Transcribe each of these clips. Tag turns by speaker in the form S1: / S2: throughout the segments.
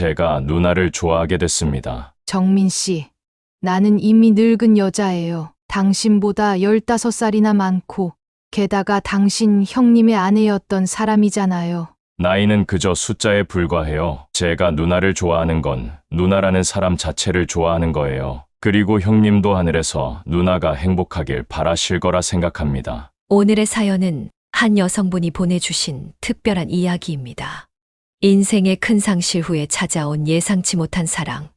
S1: 제가 누나를 좋아하게 됐습니다.
S2: 정민 씨, 나는 이미 늙은 여자예요. 당신보다 15살이나 많고, 게다가 당신 형님의 아내였던 사람이잖아요.
S1: 나이는 그저 숫자에 불과해요. 제가 누나를 좋아하는 건 누나라는 사람 자체를 좋아하는 거예요. 그리고 형님도 하늘에서 누나가 행복하길 바라실 거라 생각합니다.
S3: 오늘의 사연은 한 여성분이 보내주신 특별한 이야기입니다. 인생의 큰 상실 후에 찾아온 예상치 못한 사랑,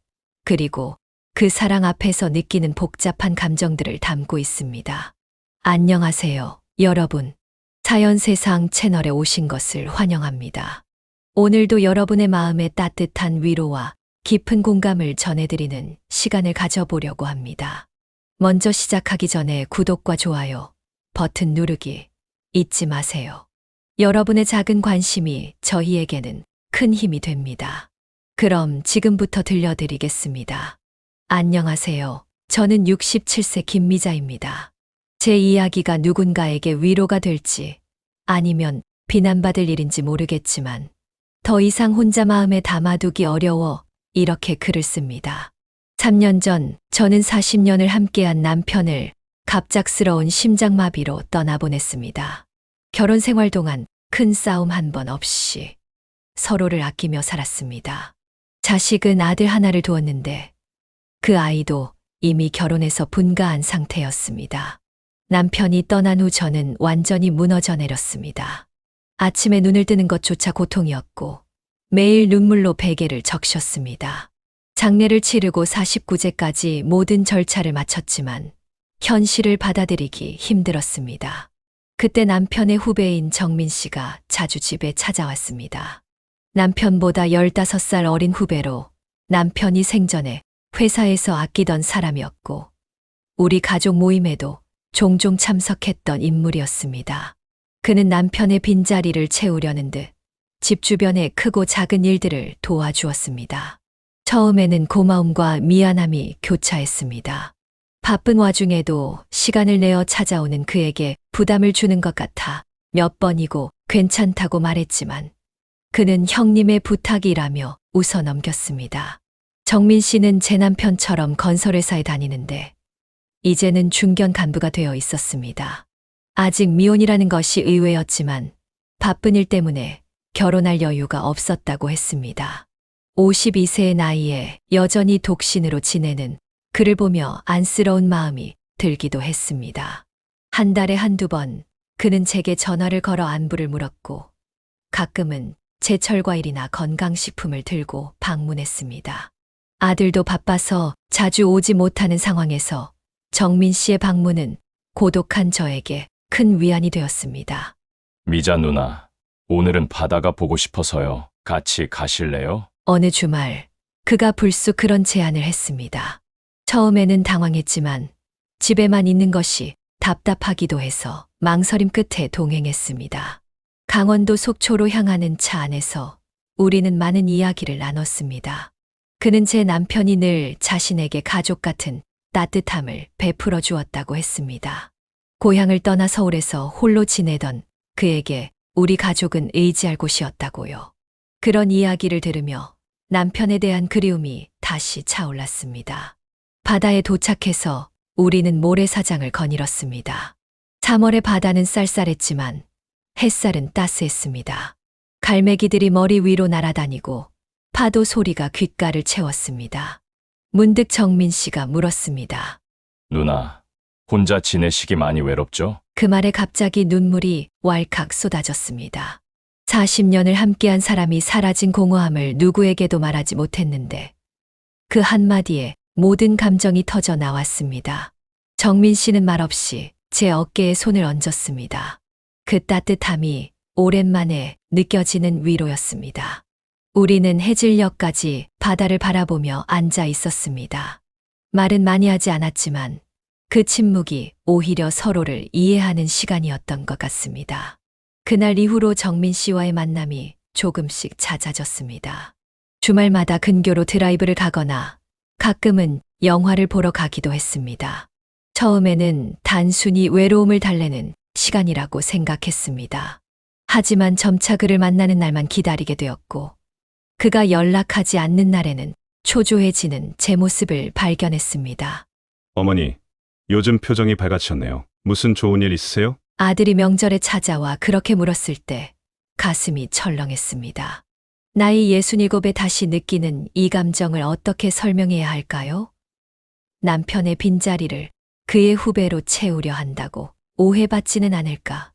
S3: 그리고 그 사랑 앞에서 느끼는 복잡한 감정들을 담고 있습니다. 안녕하세요, 여러분. 사연세상 채널에 오신 것을 환영합니다. 오늘도 여러분의 마음에 따뜻한 위로와 깊은 공감을 전해드리는 시간을 가져보려고 합니다. 먼저 시작하기 전에 구독과 좋아요, 버튼 누르기 잊지 마세요. 여러분의 작은 관심이 저희에게는 큰 힘이 됩니다. 그럼 지금부터 들려드리겠습니다. 안녕하세요. 저는 67세 김미자입니다. 제 이야기가 누군가에게 위로가 될지 아니면 비난받을 일인지 모르겠지만 더 이상 혼자 마음에 담아두기 어려워 이렇게 글을 씁니다. 3년 전 저는 40년을 함께한 남편을 갑작스러운 심장마비로 떠나보냈습니다. 결혼 생활 동안 큰 싸움 한 번 없이 서로를 아끼며 살았습니다. 자식은 아들 하나를 두었는데 그 아이도 이미 결혼해서 분가한 상태였습니다. 남편이 떠난 후 저는 완전히 무너져 내렸습니다. 아침에 눈을 뜨는 것조차 고통이었고 매일 눈물로 베개를 적셨습니다. 장례를 치르고 49제까지 모든 절차를 마쳤지만 현실을 받아들이기 힘들었습니다. 그때 남편의 후배인 정민 씨가 자주 집에 찾아왔습니다. 남편보다 15살 어린 후배로 남편이 생전에 회사에서 아끼던 사람이었고 우리 가족 모임에도 종종 참석했던 인물이었습니다. 그는 남편의 빈자리를 채우려는 듯 집 주변의 크고 작은 일들을 도와주었습니다. 처음에는 고마움과 미안함이 교차했습니다. 바쁜 와중에도 시간을 내어 찾아오는 그에게 부담을 주는 것 같아 몇 번이고 괜찮다고 말했지만 그는 형님의 부탁이라며 웃어 넘겼습니다. 정민 씨는 제 남편처럼 건설회사에 다니는데 이제는 중견 간부가 되어 있었습니다. 아직 미혼이라는 것이 의외였지만 바쁜 일 때문에 결혼할 여유가 없었다고 했습니다. 52세의 나이에 여전히 독신으로 지내는 그를 보며 안쓰러운 마음이 들기도 했습니다. 한 달에 한두 번 그는 제게 전화를 걸어 안부를 물었고 가끔은 제철과일이나 건강식품을 들고 방문했습니다. 아들도 바빠서 자주 오지 못하는 상황에서 정민 씨의 방문은 고독한 저에게 큰 위안이 되었습니다.
S1: 미자 누나, 오늘은 바다가 보고 싶어서요. 같이 가실래요?
S3: 어느 주말 그가 불쑥 그런 제안을 했습니다. 처음에는 당황했지만 집에만 있는 것이 답답하기도 해서 망설임 끝에 동행했습니다. 강원도 속초로 향하는 차 안에서 우리는 많은 이야기를 나눴습니다. 그는 제 남편이 늘 자신에게 가족 같은 따뜻함을 베풀어 주었다고 했습니다. 고향을 떠나 서울에서 홀로 지내던 그에게 우리 가족은 의지할 곳이었다고요. 그런 이야기를 들으며 남편에 대한 그리움이 다시 차올랐습니다. 바다에 도착해서 우리는 모래사장을 거닐었습니다. 3월의 바다는 쌀쌀했지만 햇살은 따스했습니다. 갈매기들이 머리 위로 날아다니고 파도 소리가 귓가를 채웠습니다. 문득 정민 씨가 물었습니다.
S1: 누나, 혼자 지내시기 많이 외롭죠?
S3: 그 말에 갑자기 눈물이 왈칵 쏟아졌습니다. 40년을 함께한 사람이 사라진 공허함을 누구에게도 말하지 못했는데 그 한마디에 모든 감정이 터져 나왔습니다. 정민 씨는 말없이 제 어깨에 손을 얹었습니다. 그 따뜻함이 오랜만에 느껴지는 위로였습니다. 우리는 해질녘까지 바다를 바라보며 앉아 있었습니다. 말은 많이 하지 않았지만 그 침묵이 오히려 서로를 이해하는 시간이었던 것 같습니다. 그날 이후로 정민 씨와의 만남이 조금씩 잦아졌습니다. 주말마다 근교로 드라이브를 가거나 가끔은 영화를 보러 가기도 했습니다. 처음에는 단순히 외로움을 달래는 시간이라고 생각했습니다. 하지만 점차 그를 만나는 날만 기다리게 되었고 그가 연락하지 않는 날에는 초조해지는 제 모습을 발견했습니다.
S4: 어머니, 요즘 표정이 밝아지셨네요. 무슨 좋은 일 있으세요?
S3: 아들이 명절에 찾아와 그렇게 물었을 때 가슴이 철렁했습니다. 나이 67에 다시 느끼는 이 감정을 어떻게 설명해야 할까요? 남편의 빈자리를 그의 후배로 채우려 한다고 오해받지는 않을까.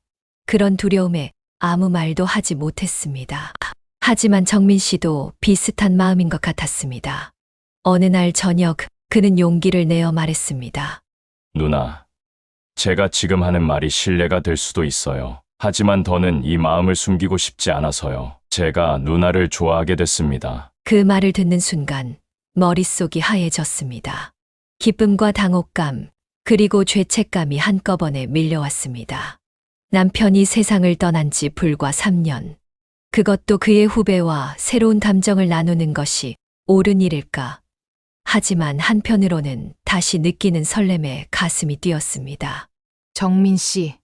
S3: 그런 두려움에 아무 말도 하지 못했습니다. 하지만 정민 씨도 비슷한 마음인 것 같았습니다. 어느 날 저녁 그는 용기를 내어 말했습니다.
S1: 누나, 제가 지금 하는 말이 신뢰가 될 수도 있어요. 하지만 더는 이 마음을 숨기고 싶지 않아서요. 제가 누나를 좋아하게 됐습니다.
S3: 그 말을 듣는 순간 머릿속이 하얘졌습니다. 기쁨과 당혹감, 그리고 죄책감이 한꺼번에 밀려왔습니다. 남편이 세상을 떠난 지 불과 3년. 그것도 그의 후배와 새로운 감정을 나누는 것이 옳은 일일까? 하지만 한편으로는 다시 느끼는 설렘에 가슴이 뛰었습니다.
S2: 정민 씨,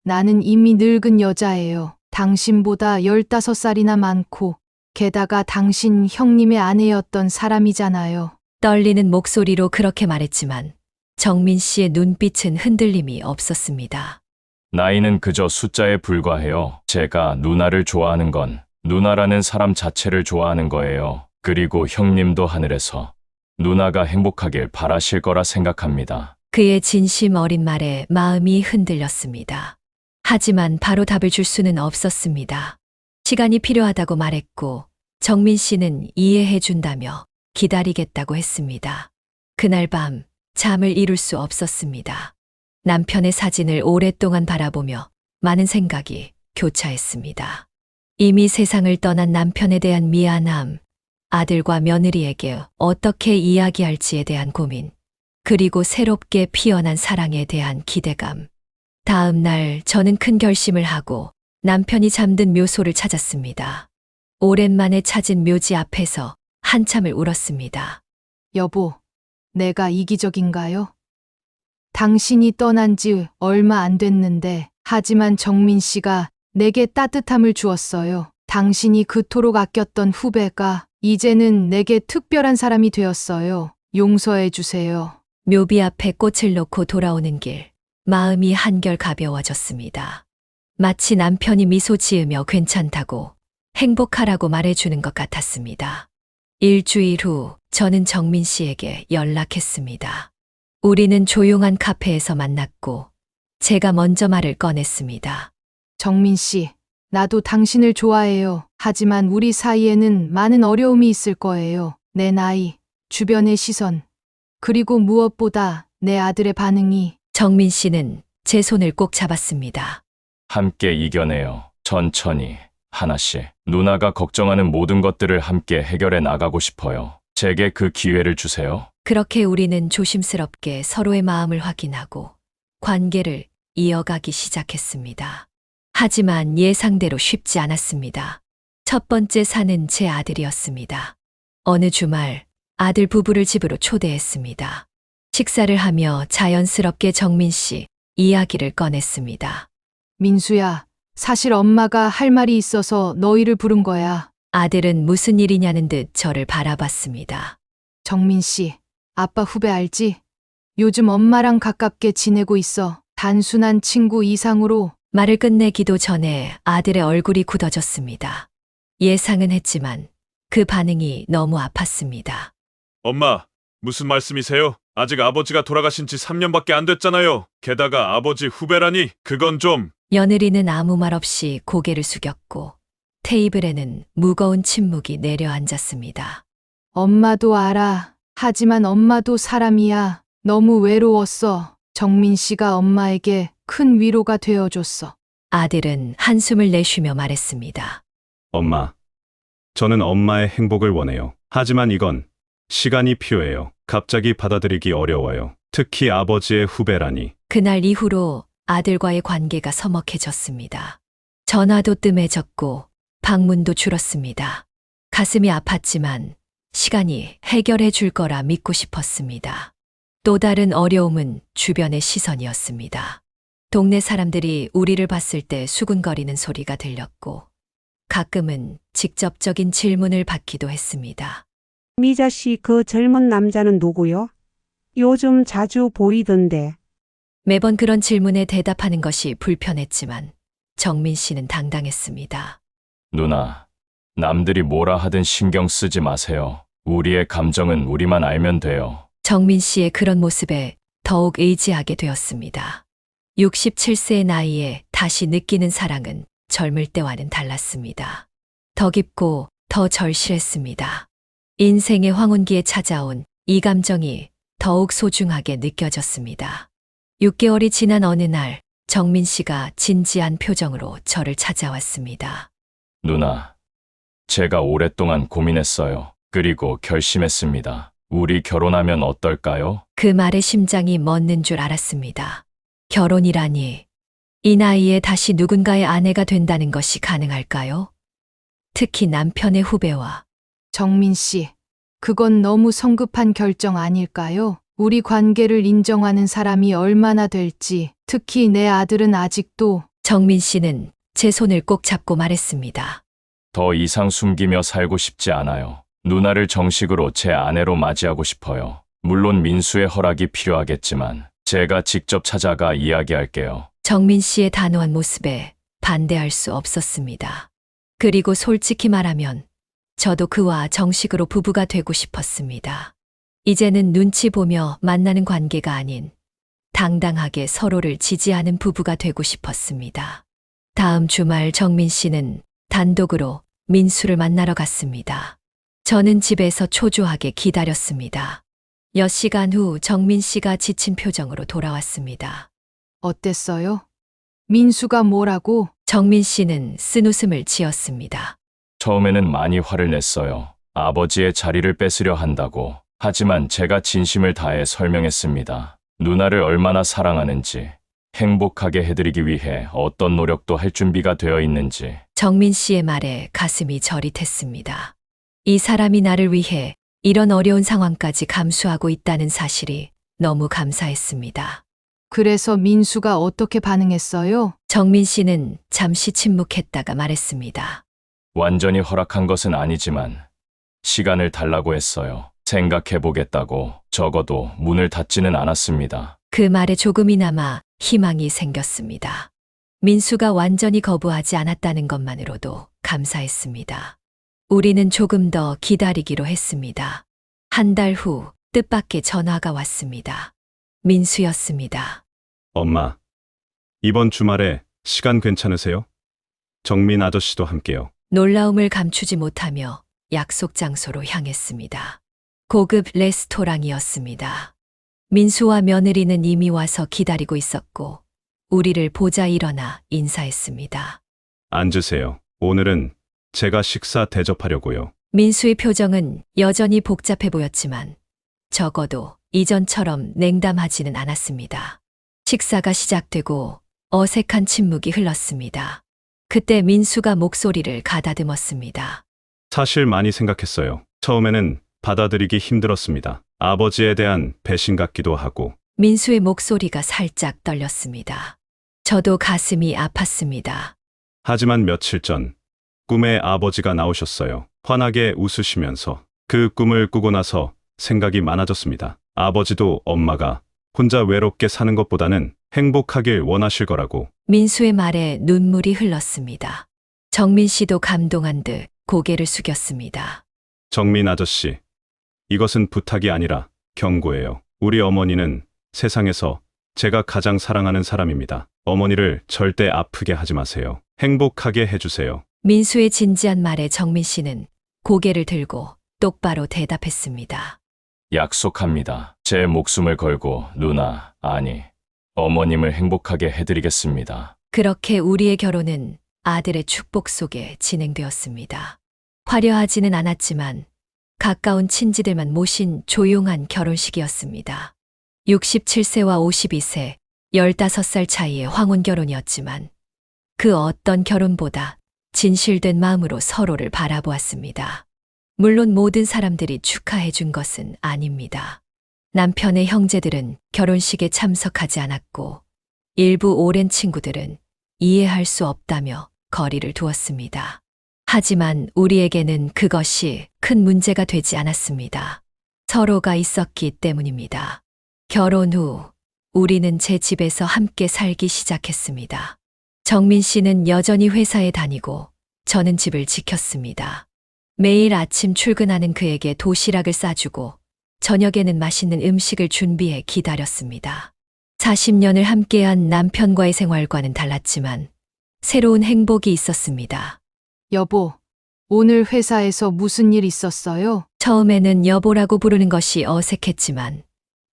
S2: 나는 이미 늙은 여자예요. 당신보다 15살이나 많고, 게다가 당신 형님의 아내였던 사람이잖아요.
S3: 떨리는 목소리로 그렇게 말했지만 정민 씨의 눈빛은 흔들림이 없었습니다.
S1: 나이는 그저 숫자에 불과해요. 제가 누나를 좋아하는 건 누나라는 사람 자체를 좋아하는 거예요. 그리고 형님도 하늘에서 누나가 행복하길 바라실 거라 생각합니다.
S3: 그의 진심 어린 말에 마음이 흔들렸습니다. 하지만 바로 답을 줄 수는 없었습니다. 시간이 필요하다고 말했고 정민 씨는 이해해 준다며 기다리겠다고 했습니다. 그날 밤 잠을 이룰 수 없었습니다. 남편의 사진을 오랫동안 바라보며 많은 생각이 교차했습니다. 이미 세상을 떠난 남편에 대한 미안함, 아들과 며느리에게 어떻게 이야기할지에 대한 고민, 그리고 새롭게 피어난 사랑에 대한 기대감. 다음 날 저는 큰 결심을 하고 남편이 잠든 묘소를 찾았습니다. 오랜만에 찾은 묘지 앞에서 한참을 울었습니다.
S2: 여보, 내가 이기적인가요? 당신이 떠난 지 얼마 안 됐는데, 하지만 정민 씨가 내게 따뜻함을 주었어요. 당신이 그토록 아꼈던 후배가 이제는 내게 특별한 사람이 되었어요. 용서해 주세요.
S3: 묘비 앞에 꽃을 놓고 돌아오는 길, 마음이 한결 가벼워졌습니다. 마치 남편이 미소 지으며 괜찮다고, 행복하라고 말해주는 것 같았습니다. 일주일 후 저는 정민 씨에게 연락했습니다. 우리는 조용한 카페에서 만났고 제가 먼저 말을 꺼냈습니다.
S2: 정민 씨, 나도 당신을 좋아해요. 하지만 우리 사이에는 많은 어려움이 있을 거예요. 내 나이, 주변의 시선, 그리고 무엇보다 내 아들의 반응이.
S3: 정민 씨는 제 손을 꼭 잡았습니다.
S1: 함께 이겨내요. 천천히, 하나씩. 누나가 걱정하는 모든 것들을 함께 해결해 나가고 싶어요. 제게 그 기회를 주세요.
S3: 그렇게 우리는 조심스럽게 서로의 마음을 확인하고 관계를 이어가기 시작했습니다. 하지만 예상대로 쉽지 않았습니다. 첫 번째 산은 제 아들이었습니다. 어느 주말 아들 부부를 집으로 초대했습니다. 식사를 하며 자연스럽게 정민 씨 이야기를 꺼냈습니다.
S2: 민수야, 사실 엄마가 할 말이 있어서 너희를 부른 거야.
S3: 아들은 무슨 일이냐는 듯 저를 바라봤습니다.
S2: 정민 씨, 아빠 후배 알지? 요즘 엄마랑 가깝게 지내고 있어. 단순한 친구 이상으로.
S3: 말을 끝내기도 전에 아들의 얼굴이 굳어졌습니다. 예상은 했지만 그 반응이 너무 아팠습니다.
S5: 엄마, 무슨 말씀이세요? 아직 아버지가 돌아가신 지 3년밖에 안 됐잖아요. 게다가 아버지 후배라니, 그건 좀...
S3: 며느리는 아무 말 없이 고개를 숙였고 테이블에는 무거운 침묵이 내려앉았습니다.
S2: 엄마도 알아. 하지만 엄마도 사람이야. 너무 외로웠어. 정민 씨가 엄마에게 큰 위로가 되어줬어.
S3: 아들은 한숨을 내쉬며 말했습니다.
S4: 엄마, 저는 엄마의 행복을 원해요. 하지만 이건 시간이 필요해요. 갑자기 받아들이기 어려워요. 특히 아버지의 후배라니.
S3: 그날 이후로 아들과의 관계가 서먹해졌습니다. 전화도 뜸해졌고 방문도 줄었습니다. 가슴이 아팠지만 시간이 해결해 줄 거라 믿고 싶었습니다. 또 다른 어려움은 주변의 시선이었습니다. 동네 사람들이 우리를 봤을 때 수군거리는 소리가 들렸고 가끔은 직접적인 질문을 받기도 했습니다.
S6: 미자 씨, 그 젊은 남자는 누구요? 요즘 자주 보이던데.
S3: 매번 그런 질문에 대답하는 것이 불편했지만 정민 씨는 당당했습니다.
S1: 누나, 남들이 뭐라 하든 신경 쓰지 마세요. 우리의 감정은 우리만 알면 돼요.
S3: 정민 씨의 그런 모습에 더욱 의지하게 되었습니다. 67세의 나이에 다시 느끼는 사랑은 젊을 때와는 달랐습니다. 더 깊고 더 절실했습니다. 인생의 황혼기에 찾아온 이 감정이 더욱 소중하게 느껴졌습니다. 6개월이 지난 어느 날 정민 씨가 진지한 표정으로 저를 찾아왔습니다.
S1: 누나, 제가 오랫동안 고민했어요. 그리고 결심했습니다. 우리 결혼하면 어떨까요?
S3: 그 말에 심장이 멎는 줄 알았습니다. 결혼이라니, 이 나이에 다시 누군가의 아내가 된다는 것이 가능할까요? 특히 남편의 후배와.
S2: 정민 씨, 그건 너무 성급한 결정 아닐까요? 우리 관계를 인정하는 사람이 얼마나 될지, 특히 내 아들은 아직도.
S3: 정민 씨는 제 손을 꼭 잡고 말했습니다.
S1: 더 이상 숨기며 살고 싶지 않아요. 누나를 정식으로 제 아내로 맞이하고 싶어요. 물론 민수의 허락이 필요하겠지만 제가 직접 찾아가 이야기할게요.
S3: 정민 씨의 단호한 모습에 반대할 수 없었습니다. 그리고 솔직히 말하면 저도 그와 정식으로 부부가 되고 싶었습니다. 이제는 눈치 보며 만나는 관계가 아닌 당당하게 서로를 지지하는 부부가 되고 싶었습니다. 다음 주말 정민 씨는 단독으로 민수를 만나러 갔습니다. 저는 집에서 초조하게 기다렸습니다. 몇 시간 후 정민 씨가 지친 표정으로 돌아왔습니다.
S2: 어땠어요? 민수가 뭐라고?
S3: 정민 씨는 쓴웃음을 지었습니다.
S1: 처음에는 많이 화를 냈어요. 아버지의 자리를 뺏으려 한다고. 하지만 제가 진심을 다해 설명했습니다. 누나를 얼마나 사랑하는지, 행복하게 해드리기 위해 어떤 노력도 할 준비가 되어 있는지.
S3: 정민 씨의 말에 가슴이 저릿했습니다. 이 사람이 나를 위해 이런 어려운 상황까지 감수하고 있다는 사실이 너무 감사했습니다.
S2: 그래서 민수가 어떻게 반응했어요?
S3: 정민 씨는 잠시 침묵했다가 말했습니다.
S1: 완전히 허락한 것은 아니지만 시간을 달라고 했어요. 생각해보겠다고. 적어도 문을 닫지는 않았습니다.
S3: 그 말에 조금이나마 희망이 생겼습니다. 민수가 완전히 거부하지 않았다는 것만으로도 감사했습니다. 우리는 조금 더 기다리기로 했습니다. 한 달 후 뜻밖의 전화가 왔습니다. 민수였습니다.
S4: 엄마, 이번 주말에 시간 괜찮으세요? 정민 아저씨도 함께요.
S3: 놀라움을 감추지 못하며 약속 장소로 향했습니다. 고급 레스토랑이었습니다. 민수와 며느리는 이미 와서 기다리고 있었고 우리를 보자 일어나 인사했습니다.
S4: 앉으세요. 오늘은 제가 식사 대접하려고요.
S3: 민수의 표정은 여전히 복잡해 보였지만 적어도 이전처럼 냉담하지는 않았습니다. 식사가 시작되고 어색한 침묵이 흘렀습니다. 그때 민수가 목소리를 가다듬었습니다.
S4: 사실 많이 생각했어요. 처음에는 받아들이기 힘들었습니다. 아버지에 대한 배신 같기도 하고.
S3: 민수의 목소리가 살짝 떨렸습니다. 저도 가슴이 아팠습니다.
S4: 하지만 며칠 전 꿈에 아버지가 나오셨어요. 환하게 웃으시면서. 그 꿈을 꾸고 나서 생각이 많아졌습니다. 아버지도 엄마가 혼자 외롭게 사는 것보다는 행복하길 원하실 거라고.
S3: 민수의 말에 눈물이 흘렀습니다. 정민 씨도 감동한 듯 고개를 숙였습니다.
S4: 정민 아저씨, 이것은 부탁이 아니라 경고예요. 우리 어머니는 세상에서 제가 가장 사랑하는 사람입니다. 어머니를 절대 아프게 하지 마세요. 행복하게 해주세요.
S3: 민수의 진지한 말에 정민 씨는 고개를 들고 똑바로 대답했습니다.
S1: 약속합니다. 제 목숨을 걸고 누나, 아니, 어머님을 행복하게 해드리겠습니다.
S3: 그렇게 우리의 결혼은 아들의 축복 속에 진행되었습니다. 화려하지는 않았지만 가까운 친지들만 모신 조용한 결혼식이었습니다. 67세와 52세, 15살 차이의 황혼 결혼이었지만 그 어떤 결혼보다 진실된 마음으로 서로를 바라보았습니다. 물론 모든 사람들이 축하해 준 것은 아닙니다. 남편의 형제들은 결혼식에 참석하지 않았고 일부 오랜 친구들은 이해할 수 없다며 거리를 두었습니다. 하지만 우리에게는 그것이 큰 문제가 되지 않았습니다. 서로가 있었기 때문입니다. 결혼 후 우리는 제 집에서 함께 살기 시작했습니다. 정민 씨는 여전히 회사에 다니고 저는 집을 지켰습니다. 매일 아침 출근하는 그에게 도시락을 싸주고 저녁에는 맛있는 음식을 준비해 기다렸습니다. 40년을 함께한 남편과의 생활과는 달랐지만 새로운 행복이 있었습니다.
S2: 여보, 오늘 회사에서 무슨 일 있었어요?
S3: 처음에는 여보라고 부르는 것이 어색했지만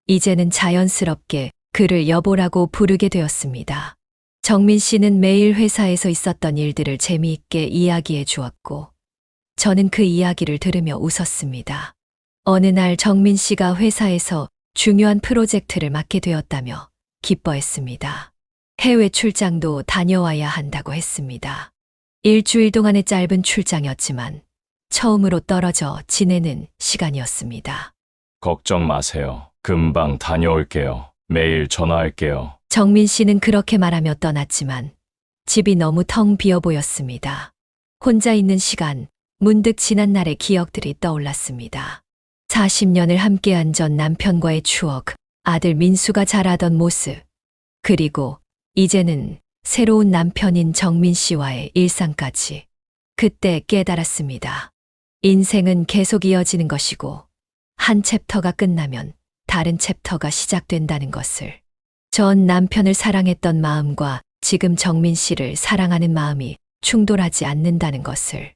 S3: 이제는 자연스럽게 그를 여보라고 부르게 되었습니다. 정민 씨는 매일 회사에서 있었던 일들을 재미있게 이야기해 주었고 저는 그 이야기를 들으며 웃었습니다. 어느 날 정민 씨가 회사에서 중요한 프로젝트를 맡게 되었다며 기뻐했습니다. 해외 출장도 다녀와야 한다고 했습니다. 일주일 동안의 짧은 출장이었지만 처음으로 떨어져 지내는 시간이었습니다.
S1: 걱정 마세요. 금방 다녀올게요. 매일 전화할게요.
S3: 정민 씨는 그렇게 말하며 떠났지만 집이 너무 텅 비어 보였습니다. 혼자 있는 시간, 문득 지난 날의 기억들이 떠올랐습니다. 40년을 함께한 전 남편과의 추억, 아들 민수가 자라던 모습, 그리고 이제는 새로운 남편인 정민 씨와의 일상까지. 그때 깨달았습니다. 인생은 계속 이어지는 것이고 한 챕터가 끝나면 다른 챕터가 시작된다는 것을. 전 남편을 사랑했던 마음과 지금 정민 씨를 사랑하는 마음이 충돌하지 않는다는 것을.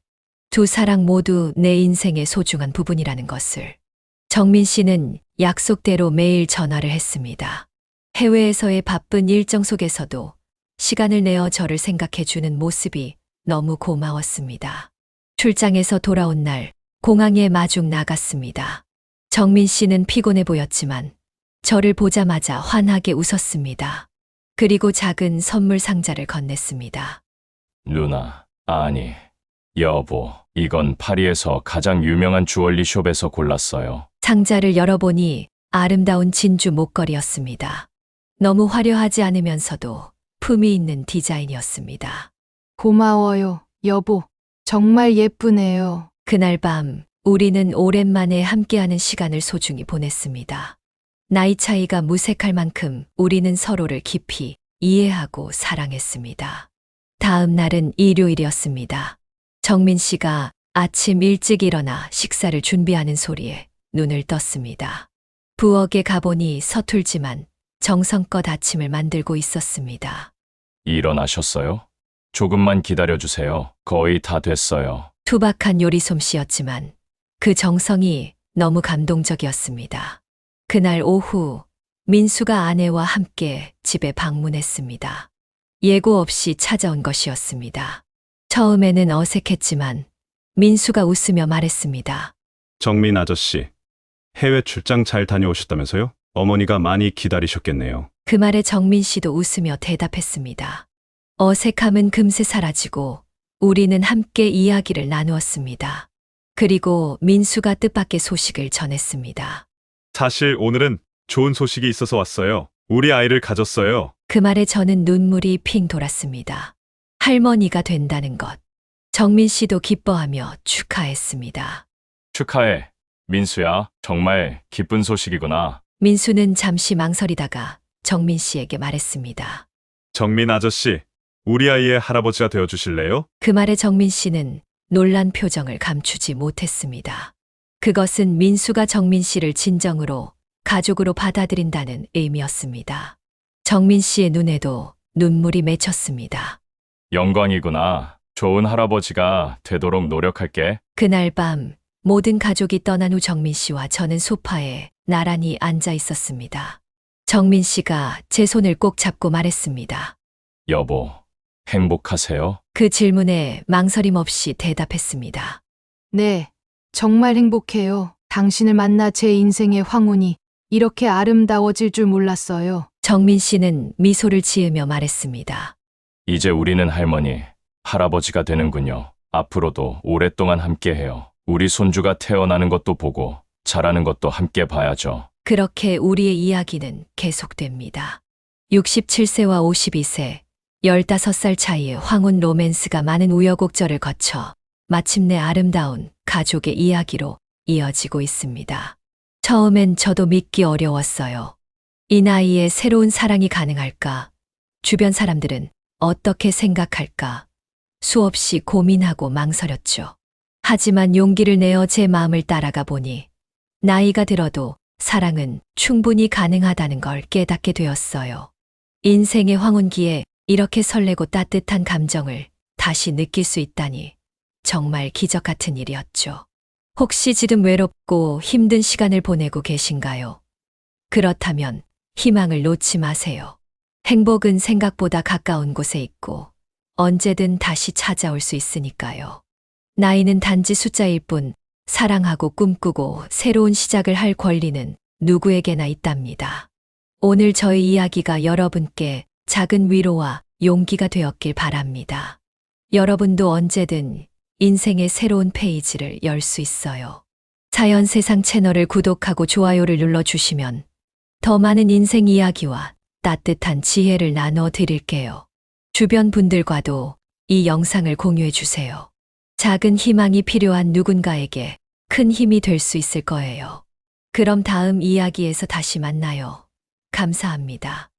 S3: 두 사랑 모두 내 인생의 소중한 부분이라는 것을. 정민 씨는 약속대로 매일 전화를 했습니다. 해외에서의 바쁜 일정 속에서도 시간을 내어 저를 생각해 주는 모습이 너무 고마웠습니다. 출장에서 돌아온 날 공항에 마중 나갔습니다. 정민 씨는 피곤해 보였지만 저를 보자마자 환하게 웃었습니다. 그리고 작은 선물 상자를 건넸습니다.
S1: 누나, 아니, 여보, 이건 파리에서 가장 유명한 주얼리 숍에서 골랐어요.
S3: 상자를 열어보니 아름다운 진주 목걸이였습니다. 너무 화려하지 않으면서도 품이 있는 디자인이었습니다.
S2: 고마워요, 여보. 정말 예쁘네요.
S3: 그날 밤 우리는 오랜만에 함께하는 시간을 소중히 보냈습니다. 나이 차이가 무색할 만큼 우리는 서로를 깊이 이해하고 사랑했습니다. 다음 날은 일요일이었습니다. 정민 씨가 아침 일찍 일어나 식사를 준비하는 소리에 눈을 떴습니다. 부엌에 가보니 서툴지만 정성껏 아침을 만들고 있었습니다.
S1: 일어나셨어요? 조금만 기다려주세요. 거의 다 됐어요.
S3: 투박한 요리 솜씨였지만 그 정성이 너무 감동적이었습니다. 그날 오후 민수가 아내와 함께 집에 방문했습니다. 예고 없이 찾아온 것이었습니다. 처음에는 어색했지만 민수가 웃으며 말했습니다.
S4: 정민 아저씨, 해외 출장 잘 다녀오셨다면서요? 어머니가 많이 기다리셨겠네요.
S3: 그 말에 정민 씨도 웃으며 대답했습니다. 어색함은 금세 사라지고 우리는 함께 이야기를 나누었습니다. 그리고 민수가 뜻밖의 소식을 전했습니다.
S5: 사실 오늘은 좋은 소식이 있어서 왔어요. 우리 아이를 가졌어요.
S3: 그 말에 저는 눈물이 핑 돌았습니다. 할머니가 된다는 것. 정민 씨도 기뻐하며 축하했습니다.
S1: 축하해. 민수야, 정말 기쁜 소식이구나.
S3: 민수는 잠시 망설이다가 정민 씨에게 말했습니다.
S5: 정민 아저씨, 우리 아이의 할아버지가 되어주실래요?
S3: 그 말에 정민 씨는 놀란 표정을 감추지 못했습니다. 그것은 민수가 정민 씨를 진정으로 가족으로 받아들인다는 의미였습니다. 정민 씨의 눈에도 눈물이 맺혔습니다.
S1: 영광이구나. 좋은 할아버지가 되도록 노력할게.
S3: 그날 밤 모든 가족이 떠난 후 정민 씨와 저는 소파에 나란히 앉아 있었습니다. 정민 씨가 제 손을 꼭 잡고 말했습니다.
S1: 여보, 행복하세요?
S3: 그 질문에 망설임 없이 대답했습니다.
S2: 네, 정말 행복해요. 당신을 만나 제 인생의 황혼이 이렇게 아름다워질 줄 몰랐어요.
S3: 정민 씨는 미소를 지으며 말했습니다.
S1: 이제 우리는 할머니, 할아버지가 되는군요. 앞으로도 오랫동안 함께해요. 우리 손주가 태어나는 것도 보고 자라는 것도 함께 봐야죠.
S3: 그렇게 우리의 이야기는 계속됩니다. 67세와 52세, 15살 차이의 황혼 로맨스가 많은 우여곡절을 거쳐 마침내 아름다운 가족의 이야기로 이어지고 있습니다. 처음엔 저도 믿기 어려웠어요. 이 나이에 새로운 사랑이 가능할까? 주변 사람들은 어떻게 생각할까? 수없이 고민하고 망설였죠. 하지만 용기를 내어 제 마음을 따라가 보니 나이가 들어도 사랑은 충분히 가능하다는 걸 깨닫게 되었어요. 인생의 황혼기에 이렇게 설레고 따뜻한 감정을 다시 느낄 수 있다니 정말 기적 같은 일이었죠. 혹시 지금 외롭고 힘든 시간을 보내고 계신가요? 그렇다면 희망을 놓지 마세요. 행복은 생각보다 가까운 곳에 있고 언제든 다시 찾아올 수 있으니까요. 나이는 단지 숫자일 뿐 사랑하고 꿈꾸고 새로운 시작을 할 권리는 누구에게나 있답니다. 오늘 저희 이야기가 여러분께 작은 위로와 용기가 되었길 바랍니다. 여러분도 언제든 인생의 새로운 페이지를 열 수 있어요. 자연세상 채널을 구독하고 좋아요를 눌러주시면 더 많은 인생 이야기와 따뜻한 지혜를 나눠 드릴게요. 주변 분들과도 이 영상을 공유해 주세요. 작은 희망이 필요한 누군가에게 큰 힘이 될 수 있을 거예요. 그럼 다음 이야기에서 다시 만나요. 감사합니다.